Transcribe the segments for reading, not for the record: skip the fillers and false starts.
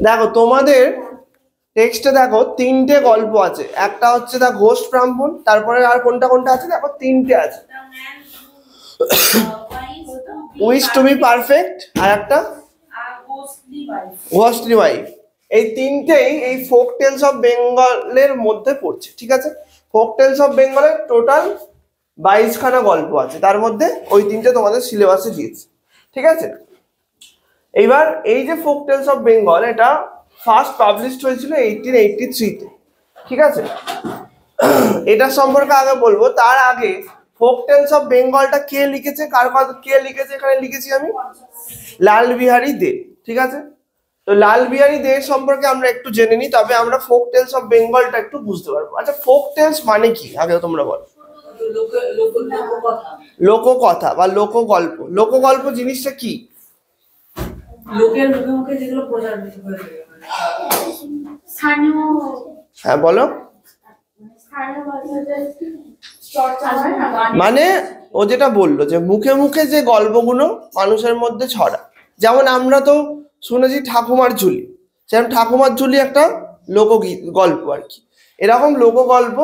দেখো তোমাদের টেক্সটে দেখো তিনটে গল্প আছে, একটা হচ্ছে দা ঘোষ ব্রাহ্মণ, তারপরে আর কোনটা কোনটা আছে দেখো তিনটে আছে, উইশ টু বি পারফেক্ট আর একটা ঘোস্টলি ওয়াইফ। এই তিনটেই এই ফোক টেলস অফ বেঙ্গলের মধ্যে পড়ছে, ঠিক আছে। ফোক টেলস অফ বেঙ্গলের টোটাল 22খানা গল্প আছে, তার মধ্যে ওই তিনটে তোমাদের সিলেবাসে দিয়েছে, ঠিক আছে। এইবার এই যে ফোক টেলস অফ বেঙ্গল, এটা ফার্স্ট পাবলিশড হয়েছিল 1883-তে, ঠিক আছে। এটা সম্পর্কে আগে বলবো, তার আগে ফোক টেলস অফ বেঙ্গলটা কে লিখেছে, কে লিখেছে এখানে লিখেছি আমি, লাল বিহারী দে, ঠিক আছে। তো লাল বিহারী দে সম্পর্কে আমরা একটু জেনে নিই, তবে আমরা ফোক টেলস অফ বেঙ্গলটা একটু বুঝতে পারবো। আচ্ছা, ফোক টেলস মানে কি আগে তোমরা বলো। লোককথা বা লোকগল্প। লোকগল্প জিনিসটা কি? লোকের মুখে মুখে যেগুলো প্রচারিত হয়ে থাকে, হ্যাঁ বলো। মানে ও যেটা বললো যে মুখে মুখে যে গল্পগুলো মানুষের মধ্যে ছড়া, যেমন আমরা তো শুনেছি ঠাকুমার ঝুলি, যেমন ঠাকুমার ঝুলি একটা লোকগীত গল্প আর কি। এরকম লোকগল্প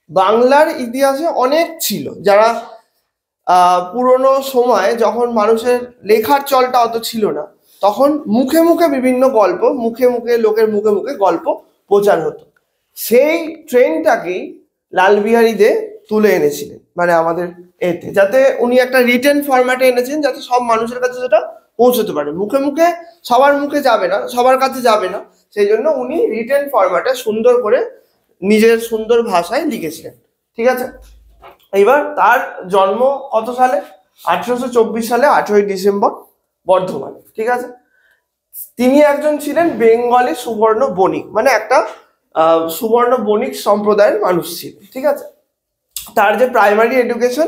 বাংলার ইতিহাসে অনেক ছিল, যারা পুরনো সময় যখন মানুষের লেখার চলটা অত ছিল না, তখন মুখে মুখে বিভিন্ন গল্প, মুখে মুখে লোকের মুখে মুখে গল্প প্রচার হতো। সেই ট্রেনটাকেই লাল বিহারী দে তুলে এনেছিলেন, মানে আমাদের এতে, যাতে উনি একটা রিটেন ফরম্যাটে এনেছেন, যাতে সব মানুষের কাছে সেটা পৌঁছতে পারে। মুখে মুখে সবার মুখে যাবে না, সবার কাছে যাবে না, সেই জন্য উনি রিটেন ফরম্যাটে সুন্দর করে নিজের সুন্দর ভাষায় লিখেছিলেন, ঠিক আছে। এইবার তার জন্ম কত সালে? 1824 সালে 8ই ডিসেম্বর, বর্ধমানে, ঠিক আছে। তিনি একজন ছিলেন বেঙ্গলি সুবর্ণ বণিক, মানে একটা সুবর্ণ বণিক সম্প্রদায়ের মানুষ ছিলেন, ঠিক আছে। তার যে প্রাইমারি এডুকেশন,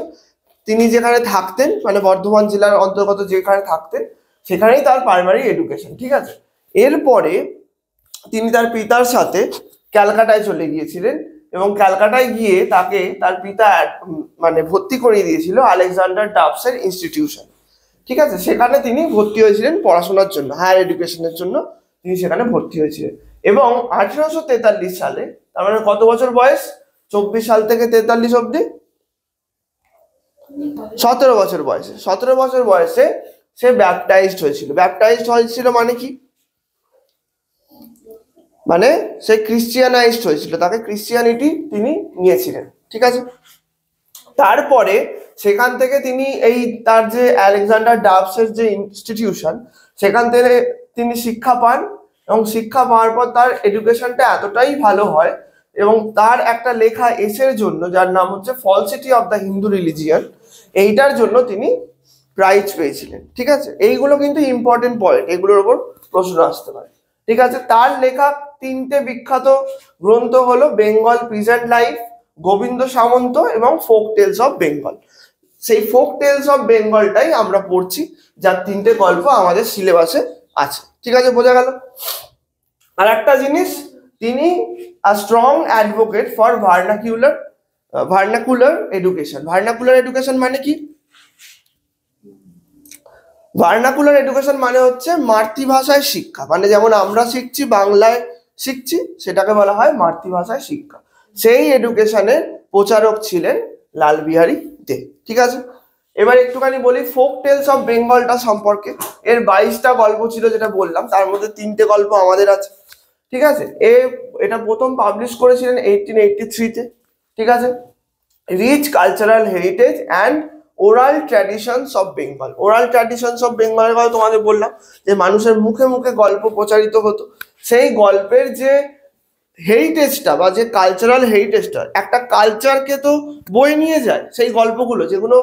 তিনি যেখানে থাকতেন, মানে বর্ধমান জেলার অন্তর্গত যেখানে থাকতেন, সেখানেই তার প্রাইমারি এডুকেশন, ঠিক আছে। এরপরে তিনি তার পিতার সাথে ক্যালকাটায় চলে গিয়েছিলেন, এবং ক্যালকাটায় গিয়ে তাকে তার পিতা মানে ভর্তি করিয়ে দিয়েছিল আলেকজান্ডার ডাবসের ইনস্টিটিউশন, ঠিক আছে। সেখানে তিনি ভর্তি হয়েছিলেন পড়াশোনার জন্য, হায়ার এডুকেশনের জন্য তিনি সেখানে ভর্তি হয়েছিলেন। এবং 1843 সালে, তার মানে কত বছর বয়স? 24 সাল থেকে 43 অব্দি 17 বছর বয়সে, 17 বছর বয়সে সে ব্যাপটাইজড হয়েছিল। ব্যাপটাইজড হয়েছিল মানে কি? মানে সে ক্রিশ্চিয়ানাইজড হয়েছিল, তাকে ক্রিশ্চিয়ানিটি তিনি নিয়েছিলেন, ঠিক আছে। তারপরে সেখান থেকে তিনি এই তার যে আলেকজান্ডার ডাবসের যে ইনস্টিটিউশন, সেখান থেকে তিনি শিক্ষা পান, এবং শিক্ষা পাওয়ার পর তার এডুকেশনটা এতটাই ভালো হয়, এবং তার একটা লেখা এসের জন্য, যার নাম হচ্ছে ফলসিটি অফ দ্য হিন্দু রিলিজিয়ান, এইটার জন্য তিনি প্রাইজ পেয়েছিলেন, ঠিক আছে। এইগুলো কিন্তু ইম্পর্টেন্ট পয়েন্ট, এগুলোর উপর প্রশ্ন আসতে পারে, ঠিক আছে। তার লেখা তিনটে বিখ্যাত গ্রন্থ হলো বেঙ্গল প্রেজেন্ট লাইফ, গোবিন্দ সামন্ত এবং ফোক টেলস অফ বেঙ্গল। সেই ফোক টেলস অফ বেঙ্গলটাই আমরা পড়ছি, যার তিনটে গল্প আমাদের সিলেবাসে আছে, ঠিক আছে, বোঝা গেল। আর একটা জিনিস, তিনি strong advocate for vernacular education. Vernacular education মানে কি? ভার্নাকুলার এডুকেশন মানে হচ্ছে মাতৃভাষায় শিক্ষা, মানে যেমন আমরা শিখছি বাংলায় শিখছি, সেটাকে বলা হয় মাতৃভাষায় শিক্ষা। সেই এডুকেশনের প্রচারক ছিলেন লাল বিহারী দে, ঠিক আছে। এবার একটুখানি বলি ফোক টেলস অফ বেঙ্গলটা সম্পর্কে। এর 22টা গল্প ছিল যেটা বললাম, তার মধ্যে 3টে গল্প আমাদের আছে, ঠিক আছে। এটা প্রথম পাবলিশ করেছিলেন 1883-তে, ঠিক আছে। Rich cultural heritage and oral traditions of Bengal. Oral traditions of বেঙ্গলের কথা তোমাদের বললাম, যে মানুষের মুখে মুখে গল্প প্রচারিত হতো। সেই গল্পের যে হেরিটেজটা বা যে কালচারাল হেরিটেজটা, একটা কালচারকে তো বয়ে নিয়ে যায় সেই গল্পগুলো, যেগুলো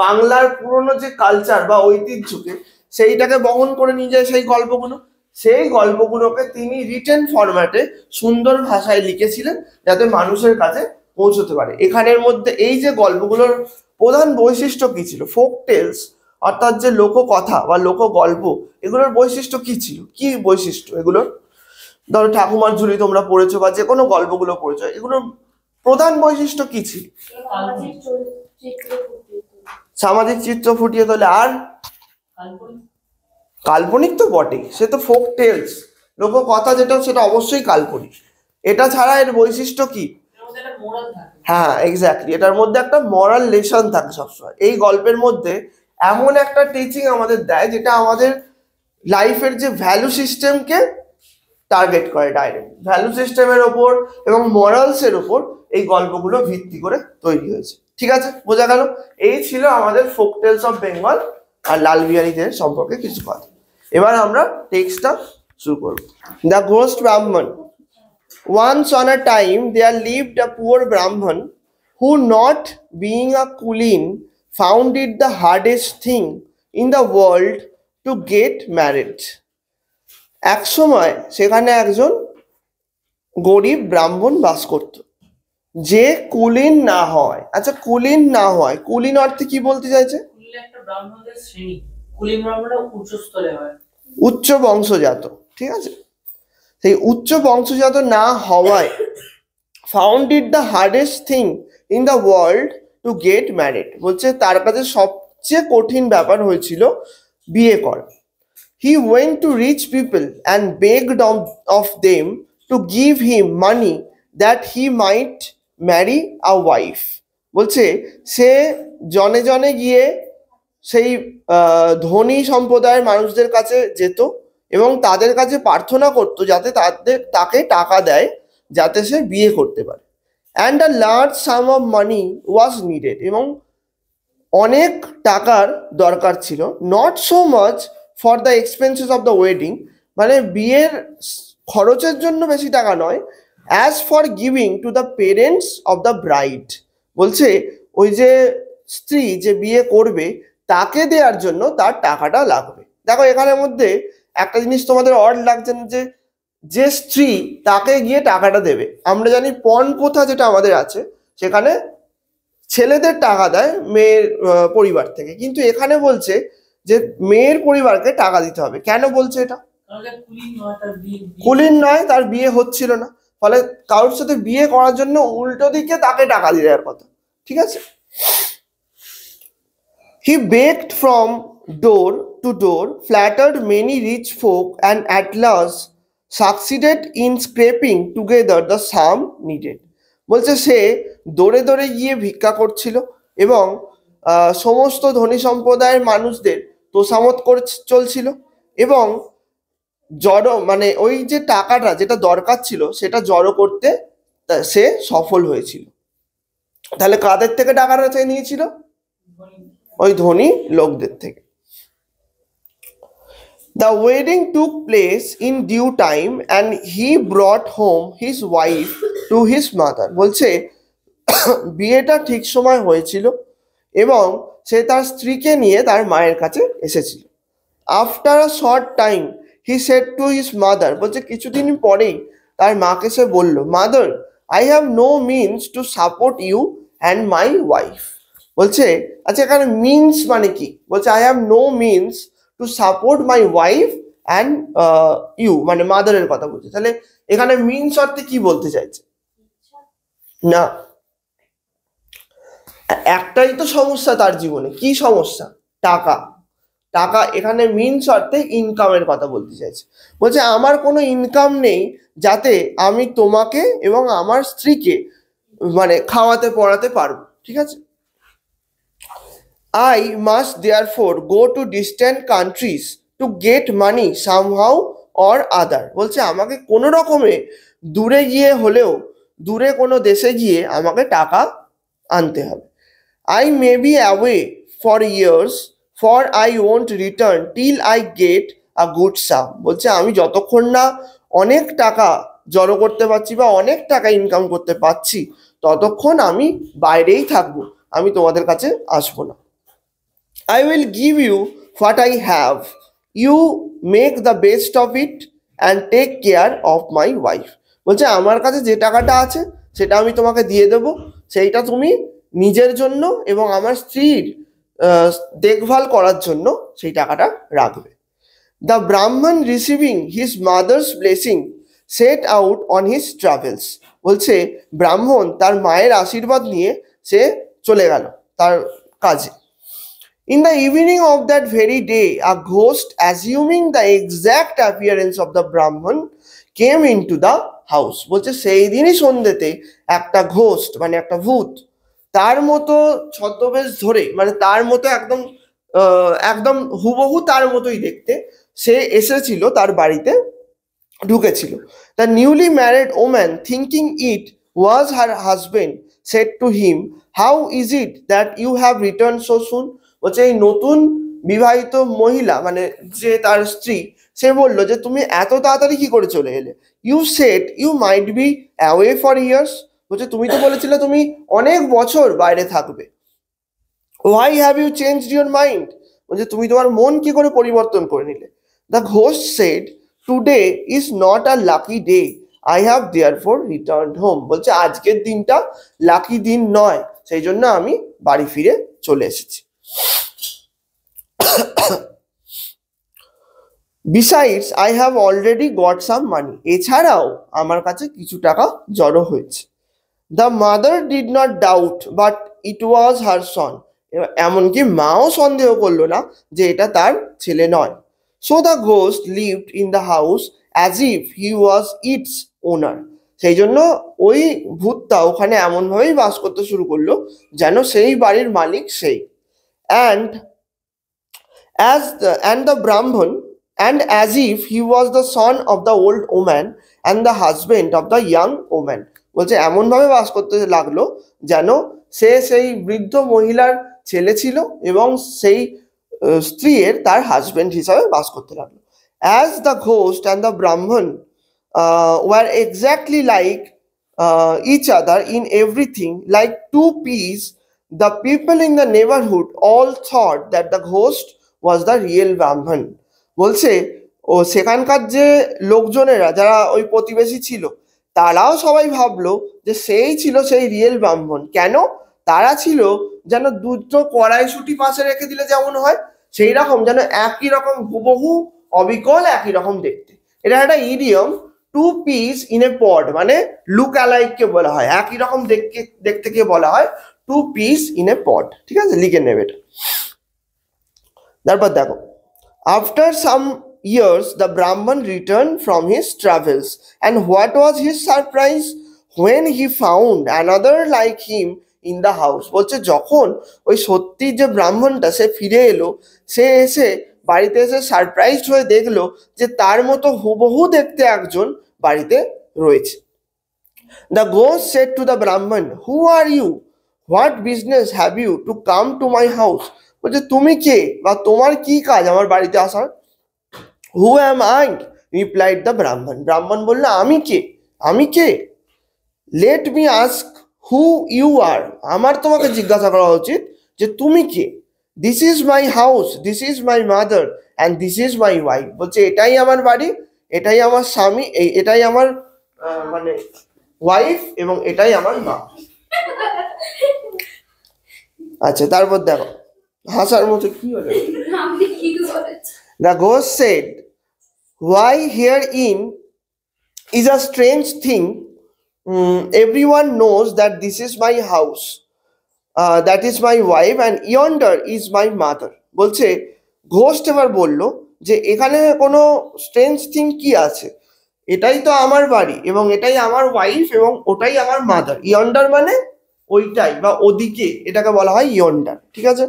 বাংলার পুরনো যে কালচার বা ঐতিহ্যকে সেইটাকে বহন করে নিয়ে যায় সেই গল্পগুলো। সেই গল্পগুলোকে তিনি রিটেন ফরম্যাটে সুন্দর ভাষায় লিখেছিলেন, যাতে মানুষের কাছে পৌঁছতে পারে। এখানের মধ্যে এই যে গল্পগুলোর প্রধান বৈশিষ্ট্য কি ছিল? ফোক টেলস অর্থাৎ যে লোককথা বা লোকগল্প, এগুলোর বৈশিষ্ট্য কি ছিল? কি বৈশিষ্ট্য এগুলোর? ধরো ঠাকুমার ঝুলি তোমরা পড়েছো, বা যে কোনো গল্পগুলো পড়েছো, এগুলোর প্রধান বৈশিষ্ট্য কি ছিল? সামাজিক চিত্র ফুটিয়ে তোলে। আর কাল্পনিক তো বটেই, সে তো ফোক টেলস, লোককথা যেটা সেটা অবশ্যই কাল্পনিক। এটা ছাড়া এর বৈশিষ্ট্য কি? এর মধ্যে একটা মোরাল থাকে। হ্যাঁ, এক্স্যাক্টলি, এটার মধ্যে একটা মরাল লেসন থাকে সবসময়। এই গল্পের মধ্যে এমন একটা টিচিং আমাদের দেয় যেটা আমাদের লাইফের যে ভ্যালু সিস্টেমকে টার্গেট করে, ডাইরেক্ট ভ্যালু সিস্টেমের ওপর এবং মরালসের ওপর এই গল্পগুলো ভিত্তি করে তৈরি হয়েছে। ঠিক আছে, বোঝা গেল? এই ছিল আমাদের ফোক টেলস অফ বেঙ্গল আর লাল বিহারীদের সম্পর্কে কিছু কথা। এবার আমরা টেক্সটটা শুরু করব। দ্য ঘোস্ট ব্রাহ্মণ। Once on a time there lived a poor Brahman who, not being a Kulin, found it the hardest thing in the world to get married. এক সময় সেখানে একজন গরিব ব্রাহ্মণ বাস করত, যে কুলীন না হয়। আচ্ছা, কুলীন না হয়, কুলীন অর্থে কি বলতে চাইছে? কুলীন একটা ব্রাহ্মণদের শ্রেণী। কুলীন ব্রাহ্মণরা উচ্চ স্তরে হয়, উচ্চ বংশজাত। ঠিক আছে, সেই উচ্চ বংশজাত না হওয়ায় found it the hardest thing in the world to get married. বলছে তার কাছে সবচেয়ে কঠিন ব্যাপার হয়েছিল বিয়ে করা। He went to rich people and begged of them to give him money that he might marry a wife. বলছে সে জনে জনে গিয়ে সেই ধনী সম্প্রদায়ের মানুষদের কাছে যেত এবং তাদের কাছে প্রার্থনা করতো যাতে তাকে টাকা দেয় যাতে সে বিয়ে করতে পারে। And a large sum of money was needed, এবং অনেক টাকার দরকার ছিল। Not so much for the expenses of the wedding, মানে বিয়ের খরচের জন্য বেশি টাকা নয়, as for giving to the parents of the bride. বলছে ওই যে স্ত্রী যে বিয়ে করবে তাকে দেওয়ার জন্য তার টাকাটা লাগবে। দেখো এখানের মধ্যে একটা জিনিস তোমাদের অড লাগছে না, যে যে স্ত্রী তাকে গিয়ে টাকাটা দেবে। আমরা জানি পণ প্রথা যেটা আমাদের আছে সেখানে ছেলেদের টাকা দেয় মেয়ের পরিবার থেকে, কিন্তু এখানে বলছে যে মেয়ের পরিবারকে টাকা দিতে হবে। কেন বলছে এটা? কুলীন নয়, তার বিয়ে হচ্ছিল না, ফলে কারোর সাথে বিয়ে করার জন্য উল্টো দিকে তাকে টাকা দিয়ে দেওয়ার কথা। ঠিক আছে, he begged from door to door, flattered many rich folk, and at last succeeded in scraping together the sum needed. বলছে সে দৌড়ে দৌড়ে গিয়ে ভিক্ষা করছিল এবং সমস্ত ধনী সম্প্রদায়ের মানুষদের তোষামত করে চলছিল এবং জড়ো মানে ওই যে টাকাটা যেটা দরকার ছিল সেটা জড়ো করতে সে সফল হয়েছিল। তাহলে কাদের থেকে টাকাটা চেয়ে নিয়েছিল? ওই ধনী লোকদের থেকে। The wedding took place in due time and he brought home his wife to his mother. বলছে বিয়েটা ঠিক সময় হয়েছিল এবং সে তার স্ত্রীকে নিয়ে তার মায়ের কাছে এসেছিল। After a short time he said to his mother. বলছে কিছুদিন পরেই তার মাকে সে বলল, mother, I have no means to support you and my wife. বলছে আচ্ছা এখানে মিনস মানে কি? বলছে I have no means to support my wife and you, মানে মাদারের কথা বলছে। তাহলে এখানে মিনস অর্থে কি বলতে চাইছে? না, একটাই তো সমস্যা তার জীবনে। কি সমস্যা? টাকা। টাকা এখানে মিনস অর্থে ইনকামের কথা বলতে চাইছে। বলছে আমার কোনো ইনকাম নেই যাতে আমি তোমাকে এবং আমার স্ত্রীকে মানে খাওয়াতে পড়াতে পারবো। ঠিক আছে, I must therefore go to distant countries to get money somehow or other. বলছে আমাকে কোনো রকমে দূরে গিয়ে হলেও, দূরে কোনো দেশে গিয়ে আমাকে টাকা আনতে হবে। I may be away for years, for I won't return till I get a good sum. বলছে আমি যতক্ষণ না অনেক টাকা জড়ো করতে পারছি বা অনেক টাকা ইনকাম করতে পারছি ততক্ষণ আমি বাইরেই থাকবো, আমি তোমাদের কাছে আসবো না। I will give you what I have. You make the best of it and take care of my wife. বলছে আমার কাছে যে টাকাটা আছে সেটা আমি তোমাকে দিয়ে দেবো, সেইটা তুমি নিজের জন্য এবং আমার স্ত্রীর দেখভাল করার জন্য সেই টাকাটা রাখবে। The Brahman receiving his mother's blessing set out on his travels. বলছে ব্রাহ্মণ তার মায়ের আশীর্বাদ নিয়ে সে চলে গেল তার কাজে। In the evening of that very day, a ghost, assuming the exact appearance of the Brahman, came into the house. বলছে সেই দিনই সন্ধ্যেতে একটা ঘোস্ট মানে একটা ভূত তার মতো ছদ্মবেশ ধরে মানে তার মতো একদম একদম হুবহু তার মতোই দেখতে সে এসেছিল তার বাড়িতে ঢুকেছিল। The newly married woman, thinking it was her husband, said to him, "How is it that you have returned so soon?" বলছে এই নতুন বিবাহিত মহিলা মানে যে তার স্ত্রী সে বলল যে তুমি এত তাড়াতাড়ি কি করে চলে এলে। You said you might be away for years, বলছে তুমি তো বলেছিলে তুমি অনেক বছর বাইরে থাকবে। Why have you changed your mind? বলছে তুমি তোমার মন কি করে পরিবর্তন করে নিলে। The ghost said, "Today is not a lucky day. I have therefore returned home." বলছে আজকের দিনটা লাকি দিন নয়, সেই জন্য আমি বাড়ি ফিরে চলে এসেছি। Besides, I have already got some money. এছাড়াও আমার কাছে কিছু টাকা জড়ো হয়েছে। The mother did not doubt, but it was her son. এমনকি মাও সন্দেহ করলো না যে এটা তার ছেলে নয়। So the ghost lived in the house as if he was its owner. সেই জন্য ওই ভূতটা ওখানে এমনভাবেই বাস করতে শুরু করলো যেন সেই বাড়ির মালিক সেই। And the Brahman, and as if he was the son of the old woman and the husband of the young woman. বলছে এমনভাবে বাস করতে লাগলো যেন সে সেই বৃদ্ধ মহিলার ছেলে ছিল এবং সেই স্ত্রীর তার হাজবেন্ড হিসাবে বাস করতে লাগলো। As the ghost and the Brahman were exactly like each other in everything, like two peas, the people in the neighborhood all thought that the ghost was the real Brahman. বলছে ও সেখানকার যে লোকজনেরা যারা ওই প্রতিবেশী ছিল তারাও সবাই ভাবলো যে সেই ছিল সেই রিয়েল ব্রাহ্মণ। কেন? তারা ছিল যেন দুটো কড়াইশুঁটি পাশে রেখে দিলে যেমন হয় সেই রকম যেন একই রকম হুবহু অবিকল একই রকম দেখতে। এটা একটা idiom, two peas in a pod, মানে লুক অ্যালাইককে বলা হয়, একই রকম দেখতে কে বলা হয় টু পিস ইন এ পড। ঠিক আছে, লিখে নেবে এটা। তারপর দেখো, after some years the Brahman returned from his travels, and what was his surprise when he found another like him in the house. বলছে যখন ওই সত্যি যে ব্রাহ্মণটা সে ফিরে এলো, সে এসে বাড়িতে এসে সারপ্রাইজড হয়ে দেখলো যে তার মতো হুবহু দেখতে একজন বাড়িতে রয়েছে। The ghost said to the Brahman, "Who are you? What business have you to come to my house?" বলছে তুমি কে বা তোমার কি কাজ আমার বাড়িতে আসার। Who am I? replied the Brahman. ব্রাহ্মণ বলল আমি কে, আমি কে? Let me ask who you are. আমার তোমাকে জিজ্ঞাসা করা উচিত যে তুমি কে। This is my house, this is my mother, and this is my wife. বলছে এটাই আমার বাড়ি, এটাই আমার স্বামী, এটাই আমার মানে ওয়াইফ এবং এটাই আমার মা। আচ্ছা, তারপর দেখো হাসার মতো কি হলো। The ghost said, "Why herein is a strange thing. Everyone knows that this is my house, that is my wife, and yonder is my mother." বলছে ঘোস্ট এবার বলল যে এখানে কোনো স্ট্রেঞ্জ থিং কি আছে, এটাই তো আমার বাড়ি এবং এটাই আমার ওয়াইফ এবং ওটাই আমার মাদার। ইয়ন্ডার মানে ওইটাই বা ওদিকে, এটাকে বলা হয় ইয়ন্ডার। ঠিক আছে,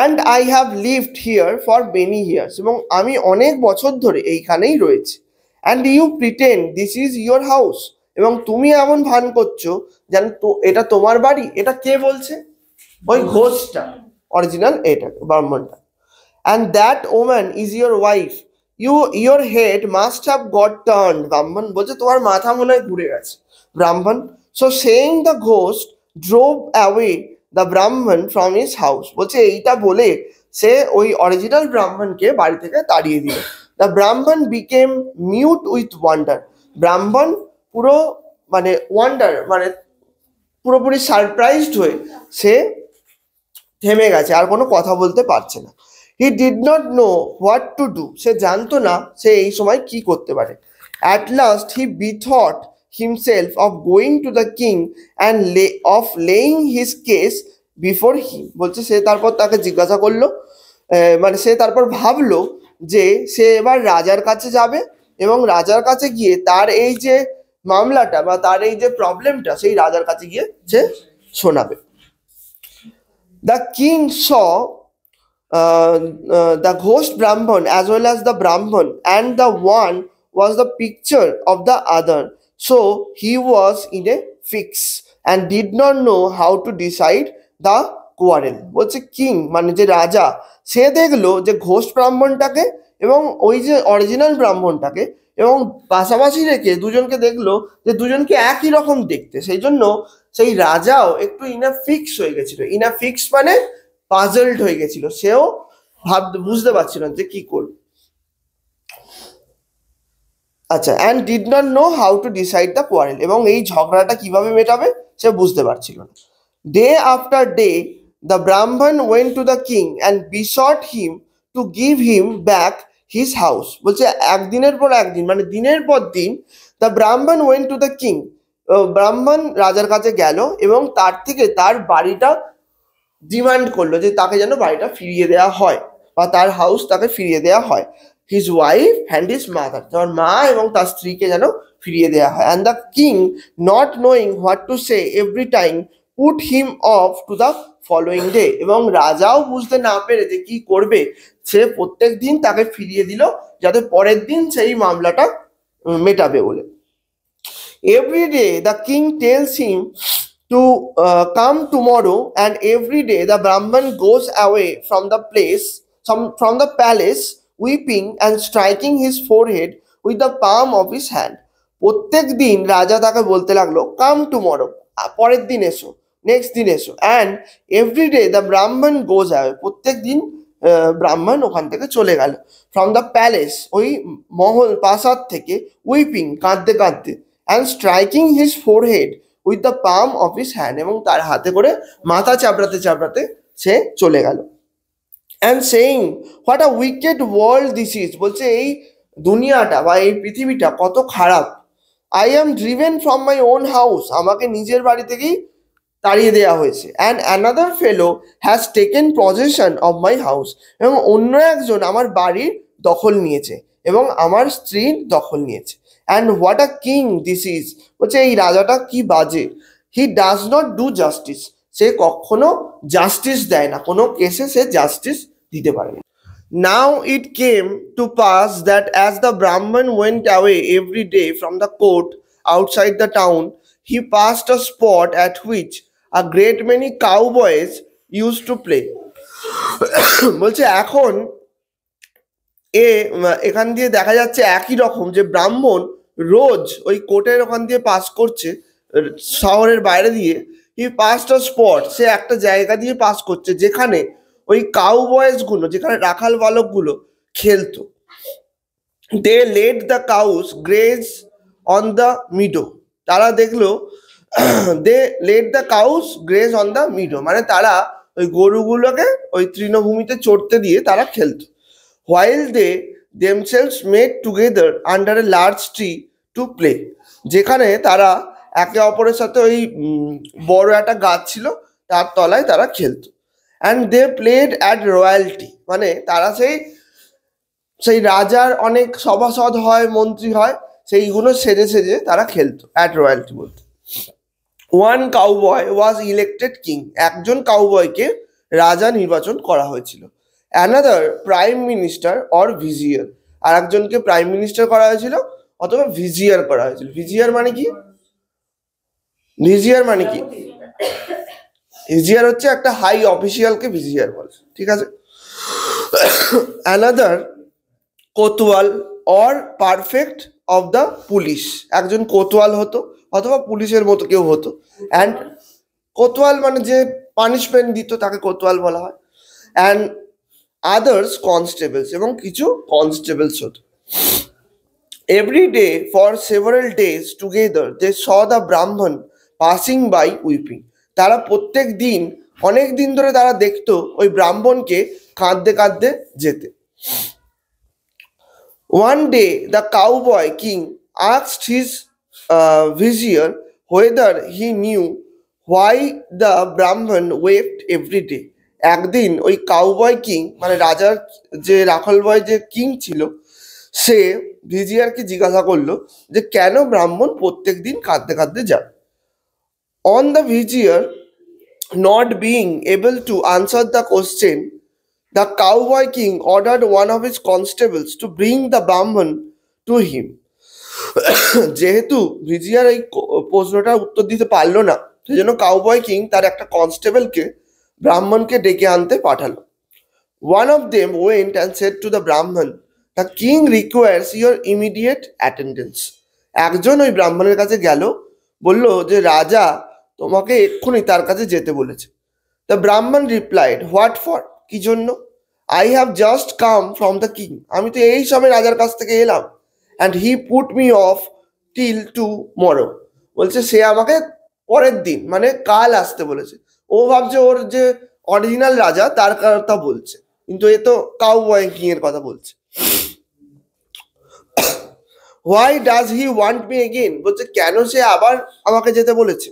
and I have lived here for many years, এবং আমি অনেক বছর ধরে এইখানেই রয়েছি। and you pretend this is your house, এবং তুমি এমন ভান করছো যেন তো এটা তোমার বাড়ি। এটা কে বলছে? ওই ঘোষটা, অরিজিনাল এটা ব্রাহ্মণটা। and that woman is your wife. your head must have got turned. ব্রাহ্মণ বলছে তোমার মাথা মনে হয় ঘুরে গেছে। ব্রাহ্মণ, so saying the ghost drove away the Brahman from his house. বলছে এইটা বলে সে ওই অরিজিনাল ব্রাহ্মণকে বাড়ি থেকে তাড়িয়ে দিল। The Brahman became mute with wonder. ব্রাহ্মণ পুরো মানে ওয়ান্ডার মানে পুরোপুরি সারপ্রাইজড হয়ে সে থেমে গেছে, আর কোনো কথা বলতে পারছে না। He did not know what to do. সে জানতো না সে এই সময় কি করতে পারে। At last he bethought himself of going to the king and of laying his case before him, বলছে সে তারপর তাকে জিজ্ঞাসা করলো, মানে সে তারপর ভাবলো যে সে এবার রাজার কাছে যাবে এবং রাজার কাছে গিয়ে তার এই যে মামলাটা বা তার এই যে প্রবলেমটা সেই রাজার কাছে গিয়ে সে শোনাবে। The king saw the ghost Brahman as well as the Brahman, and the one was the picture of the other. So he was in a fix and did not know how to decide the quarrel. বলছে king মানে যে রাজা, সে দেখলো যে ঘোষ ব্রাহ্মণটাকে এবং ওই যে original ব্রাহ্মণটাকে এবং পাশাপাশি রেখে দুজনকে দেখলো যে দুজনকে একই রকম দেখতে, সেই জন্য সেই রাজাও একটু ইনা ফিক্স হয়ে গেছিল। ইনা ফিক্স মানে পাজলড হয়ে গেছিল, সেও বুঝতে পারছিল না যে কি করবে। আচ্ছা, and did not know how to decide the quarrel, এবং এই ঝগড়াটা কিভাবে মেটাবে সে বুঝতে পারছিল না। Day after day the Brahmin went to the king and besought him to give him back his house. বলছে একদিনের পর একদিন মানে দিনের পর দিন the Brahmin went to the king, ব্রাহ্মণ রাজার কাছে গেল এবং তার থেকে তার বাড়িটা ডিমান্ড করলো যে তাকে যেন বাড়িটা ফিরিয়ে দেওয়া হয় বা তার হাউস তাকে ফিরিয়ে দেওয়া হয়। His wife and his mother, তার মা এবং তার স্ত্রীকে যেন ফিরিয়ে দেওয়া হয়। And the king not knowing what to say every time put him of to the following day, এবং রাজাও বুঝতে না পেরে যে কি করবে সে প্রত্যেক দিন তাকে ফিরিয়ে দিল যাতে পরের দিন সেই মামলাটা মেটাবে বলে। Every day the king tells him to come tomorrow, and every day the Brahman goes away from the from the palace, weeping and striking his forehead with the palm of his hand. প্রত্যেক দিন রাজা তাকে বলতে লাগলো কাম tomorrow, পরের দিন এসো, next দিন এসো, অ্যান্ড এভরি ডে দ্য ব্রাহ্মণ গোজ অ্যাওয়ে, প্রত্যেক দিন ব্রাহ্মণ ওখান থেকে চলে গেল। ফ্রম দ্য প্যালেস, ওই মহল প্রাসাদ থেকে, উইপিং কাঁদতে কাঁদতে, and striking his forehead with the palm of his hand, এবং তার হাতে করে মাথা চাপড়াতে চাপড়াতে সে চলে গেল। And saying what a wicked world this is, বলছে এই দুনিয়াটা বা এই পৃথিবীটা কত খারাপ। I am driven from my own house, আমাকে নিজের বাড়ি থেকেই তাড়িয়ে দেওয়া হয়েছে। And another fellow has taken position of my house, এবং অন্য একজন আমার বাড়ির দখল নিয়েছে এবং আমার স্ত্রীর দখল নিয়েছে। And what a king this is, বলছে এই রাজাটা কি বাজে। He does not do justice, সে কখনো জাস্টিস দেয় না, কোনো কেসে সে জাস্টিস দিতে পারে না। Now it came to pass that as the Brahman went away every day from the court outside the town, he passed a spot at which a great many cowboys used to play. বলছে এখন এখান দিয়ে দেখা যাচ্ছে একই রকম যে ব্রাহ্মণ রোজ ওই কোর্টের ওখান দিয়ে পাস করছে শহরের বাইরে দিয়ে। হি পাস্ট আ স্পট, সে একটা জায়গা দিয়ে পাস করছে যেখানে ওই কাউবয়েজ গুলো, যেখানে রাখাল বালকগুলো খেলতো। They let the cows graze on the meadow, তারা দেখলো they let the cows graze on the meadow, মানে তারা ওই গরুগুলোকে ওই তৃণভূমিতে চড়তে দিয়ে তারা খেলতো। While they themselves made together under a large tree to play, যেখানে তারা একে অপরের সাথে ওই বড় একটা গাছ ছিল তার তলায় তারা খেলতো। And they played at royalty, মানে তারা সেই রাজার অনেক সভাসদ হয়, মন্ত্রী হয়, সেইগুলো সেজে সেজে তারা খেলতো অ্যাট রয়্যালটি বলতে। One cowboy was elected king, একজন কাউবয়কে রাজা নির্বাচন করা হয়েছিল। অ্যানাদার প্রাইম মিনিস্টার অর ভিজিয়ার, আর একজনকে প্রাইম মিনিস্টার করা হয়েছিল অথবা ভিজিয়ার করা হয়েছিল। ভিজিয়ার মানে কি? ভিজিয়ার মানে কি? ভিজিয়ার হচ্ছে একটা হাই অফিসিয়ালকে ভিজিয়ার বলে, ঠিক আছে। Another kotwal or perfect of the police, একজন কোতোয়াল হতো অথবা পুলিশের মতো কেউ হতো। অ্যান্ড কোতোয়াল মানে যে পানিশমেন্ট দিত তাকে কোতোয়াল বলা হয়। অ্যান্ড আদার্স কনস্টেবলস, এবং কিছু কনস্টেবলস হতো। Every day for several days together they saw the Brahmin passing by weeping, তারা প্রত্যেক দিন অনেক দিন ধরে তারা দেখতো ওই ব্রাহ্মণকে কাঁদতে কাঁদতে যেতে। One day the cowboy king asked his vizier whether he knew why the ব্রাহ্মণ ওয়েপ্ট এভরিডে। একদিন ওই কাউবয় কিং মানে রাজার যে রাখাল বয় যে কিং ছিল, সে ভিজিয়ারকে জিজ্ঞাসা করলো যে কেন ব্রাহ্মণ প্রত্যেক দিন কাঁদতে কাঁদতে যায়। On the vizier not being able to answer the question, the cowboy king ordered one of his constables to bring the Brahman to him. যেহেতু ভিজিয়ার এই প্রশ্নটার উত্তর দিতে পারলো না, সেই জন্য কাউবয় কিং তার একটা কনস্টেবলকে ব্রাহ্মণকে ডেকে আনতে পাঠালো। One of them went and said to the Brahman, the king requires your immediate attendance. একজন ওই ব্রাহ্মণের কাছে গেল, বলল যে রাজা তোমাকে এক্ষুনি তার কাছে যেতে বলেছে। দ্য ব্রাহ্মণ রিপ্লাইড, হোয়াট ফর? কি জন্য? I have just come from the king. আমি তো এই সময় রাজার কাছ থেকে এলাম। And he put me off till tomorrow. বলছে সে আমাকে পরের দিন মানে কাল আসতে বলেছে। ও ভাবছে ওর যে অরিজিনাল রাজা তার কথা বলছে, কিন্তু এ তো কাউবয় কিং এর কথা বলছে। Why does he want me again? বলছে কেন সে আবার আমাকে যেতে বলেছে?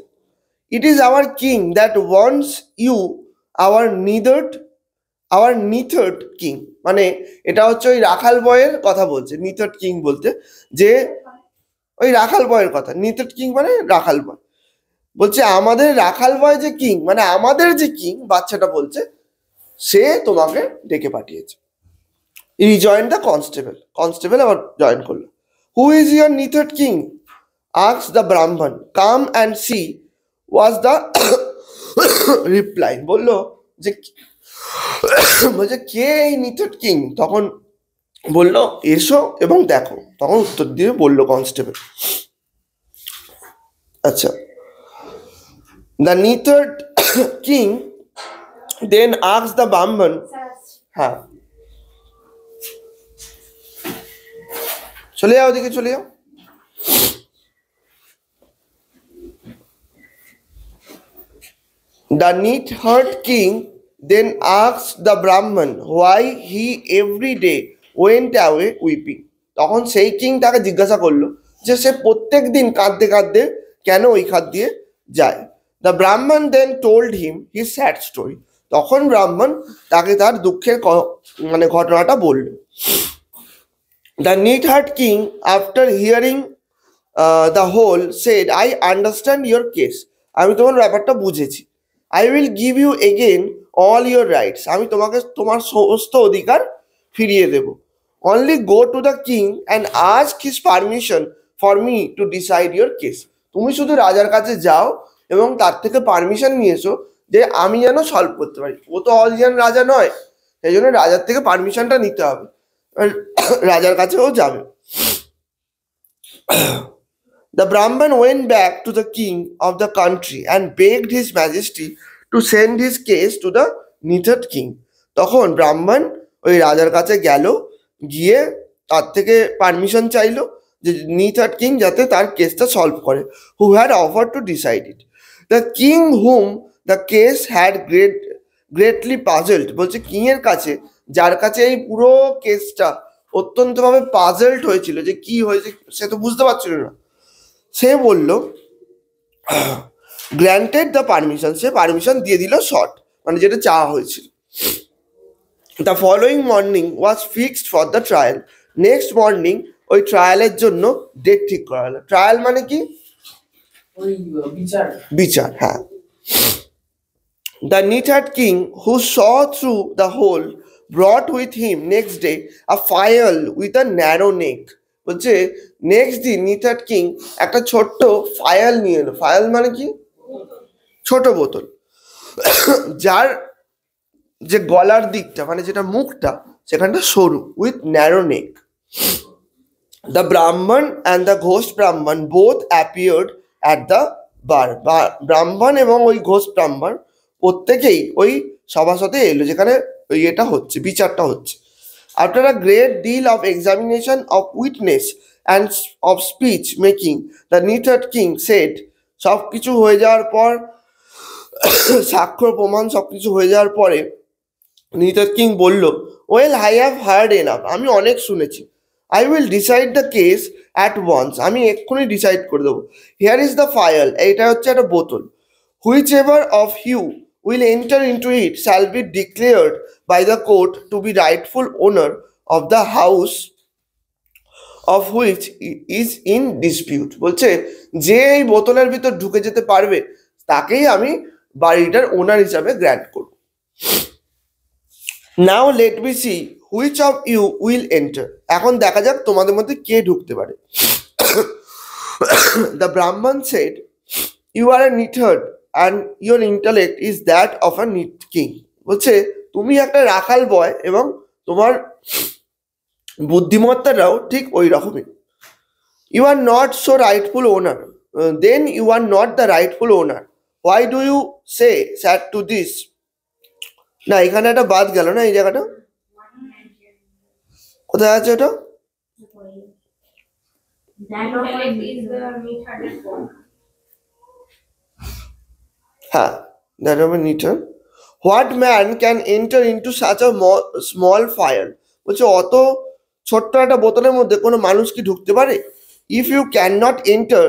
It is our king that wants you, our neatherd king. মানে এটা হচ্ছে ওই রাখাল বয়ের কথা বলছে। নিথার্ড কিং বলতে যে ওই রাখাল বয়ের কথা। নিথার্ড কিং মানে রাখাল বয়। বলছে আমাদের রাখাল বয় যে কিং মানে আমাদের যে কিং, বাচ্চাটা বলছে সে তোমাকে ডেকে পাঠিয়েছে। Rejoined the constable. কনস্টেবল আবার জয়েন করলো। Who is your neatherd king? Asked the Brahmin. Come and see was the reply. বললো যে বলছে কে এই নিথার্ড কিং? তখন বললো এসো এবং দেখো। তখন উত্তর দিয়ে বললো কনস্টেবল। আচ্ছা, the neatherd king then asked the Brahmin. হ্যাঁ, চলে যাও, ওদিকে চলে যাও। The neatherd king then asked the Brahman why he every day went away weeping. তখন সেই কিং তাকে জিজ্ঞাসা করলো যে সে প্রত্যেক দিন কাঁদতে কাঁদতে কেন ওই খাত দিয়ে যায়। The Brahmin then told him his sad story. তখন ব্রাহ্মণ তাকে তার দুঃখের মানে ঘটনাটা বলল। The neatherd king after hearing the whole said, I understand your case. আমি তোমার ব্যাপারটা বুঝেছি। I will give you again all your rights. আমি তোমাকে তোমার সমস্ত অধিকার ফিরিয়ে দেব। Only go to the king and ask his permission for me to decide your case. তুমি শুধু রাজার কাছে যাও এবং তার থেকে পারমিশন নিয়ে এসো যে আমি যেন সলভ করতে পারি। ও তো অরিজিনাল রাজা নয়, সেই জন্য রাজার থেকে পারমিশনটা নিতে হবে। রাজার কাছেও যাবে। The Brahman went back to the king of the country and begged his majesty to send his case to the neatherd king. তখন ব্রাহ্মণ ওই রাজার কাছে গেল, গিয়ে তার থেকে পারমিশন চাইলো যে neatherd king যাতে তার কেসটা সলভ করে, who had offered to decide it. The king whom the case had greatly puzzled, বলছে কিং এর কাছে, যার কাছে এই পুরো কেসটা অত্যন্তভাবে পাজলড হয়েছিল যে কি হয়েছে সে তো বুঝতে পারছিল না, সে বলল granted the permission. Say permission দিয়ে দিল শর্ট, মানে যেটা চাওয়া হয়েছিল। The following morning was fixed for the trial. Next morning ওই ট্রায়ালের জন্য ডেট ঠিক করা হলো। ট্রায়াল মানে কি? ওই বিচার। বিচার, হ্যাঁ। The neatherd king who saw through the hole brought with him next day a phial with a narrow neck. বলছে নেক্সট দিন neatherd king একটা ছোট্ট ফায়াল নিয়ে এলো। ফায়াল মানে কি? ছোট বোতল, যার যে গলার দিকটা মানে যেটা মুখটা সেখানটা সরু, উইথ ন্যারো নেক। দ্য ব্রাহ্মণ অ্যান্ড দ্য ঘোষ ব্রাহ্মণ বোথ অ্যাপিয়ার্ড অ্যাট দ্য বার। ব্রাহ্মণ এবং ওই ঘোষ ব্রাহ্মণ প্রত্যেকেই ওই সভাসদে এলো যেখানে ওই এটা হচ্ছে, বিচারটা হচ্ছে। After a great deal of examination of witness and of speech making, the neatherd king said, সব কিছু হয়ে যাওয়ার পর, সাক্ষ্য প্রমাণ সব কিছু হয়ে যাওয়ার পরে neatherd king বলল, well I have heard enough, আমি অনেক শুনেছি। I will decide the case at once, আমি এক্ষুনি ডিসাইড করে দেবো। হিয়ার ইজ দ্য ফায়াল, এইটা হচ্ছে একটা বোতল। whichever of you will enter into it shall be declared by the court to be rightful owner of the house of which is in dispute. বলছে যে এই বোতলের ভিতর ঢুকে যেতে পারবে তাকেই আমি বাড়িটার ওনার হিসাবে গ্র্যান্ট করব। Now let me see which of you will enter. এখন দেখা যাক তোমাদের মধ্যে কে ঢুকতে পারে। The Brahmin said, you are a nithard and your intellect is that of a nit king. বলছে তুমি একটা রাখাল বয় এবং তোমার বুদ্ধিমত্তাটাও ঠিক ওই রকমই। You are not so rightful owner, then you are not the rightful owner, why do you say sad to this. না এখানে একটা বাদ গেল না, এই জায়গাটা কোথায় আছে ওটা? হ্যাঁ, that of a neater. What man can enter into such a small fire? বলছে অত ছোট্ট একটা বোতলের মধ্যে কোনো মানুষ কি ঢুকতে পারে? If you cannot enter,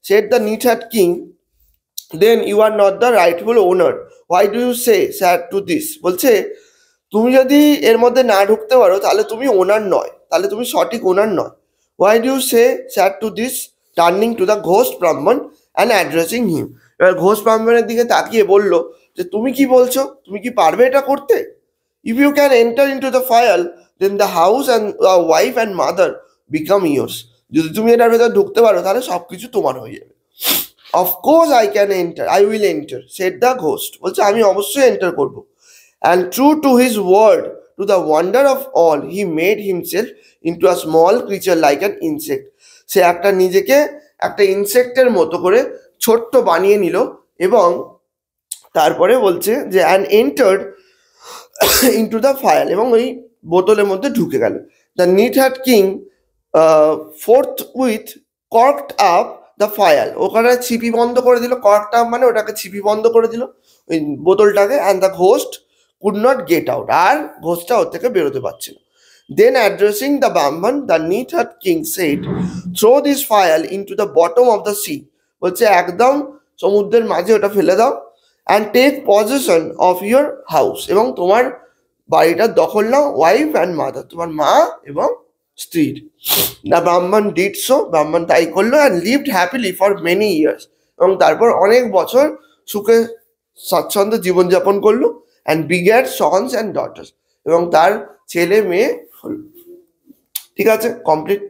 said the neater king, then you are not the rightful owner. Why do you say sad to this? বলছে তুমি যদি এর মধ্যে না ঢুকতে পারো তাহলে তুমি ওনার নয়, তাহলে তুমি সঠিক ওনার নয়। Why do you say sad to this? Turning to the ghost Brahman and addressing him. এবার ঘোষ ব্রাহ্মণের দিকে তাকিয়ে বলল যে তুমি কি বলছো, তুমি কি পারবে এটা করতে? If you can enter into the fire, then the house and wife and mother become yours. যদি তুমি এটার ভেতর ঢুকতে পারো তাহলে সবকিছু তোমার হয়ে যাবে। Of course I can enter, I will enter, said the ghost. বলছে আমি অবশ্যই এন্টার করব। And true to his word, to the wonder of all, he made himself into a small creature like an insect. সে একটা নিজেকে একটা ইনসেক্টের মতো করে ছোট্ট বানিয়ে নিল এবং তারপরে বলছে যে and entered into the fire, এবং ওই বোতলের মধ্যে ঢুকে গেল। The nithard king forth with corked up the fire, ওখানে ছিপি বন্ধ করে দিল। কর্কড আপ মানে ওটাকে ছিপি বন্ধ করে দিল ওই বোতলটাকে। And the ghost could not get out, আর ঘোস্টটা ওর থেকে বেরোতে পারছে না। Then addressing the Brahman, the neatherd king said, throw this fire into the bottom of the sea. বলছে একদম সমুদ্রের মাঝে ওটা ফেলে দাও। and take possession of your house, এবং তোমার বাড়িটার দখল নাও, ওয়াইফ অ্যান্ড মাদার, তোমার মা এবং স্ত্রীর। দ্য ব্রাহ্মণ ডিড সো, ব্রাহ্মণ তাই করলো। And lived happily for many years, এবং তারপর অনেক বছর সুখে স্বাচ্ছন্দ্যে জীবনযাপন করলো। অ্যান্ড বিগ্যাট সন্স অ্যান্ড ডটার্স, এবং তার ছেলে মেয়ে হল। ঠিক আছে, কমপ্লিট।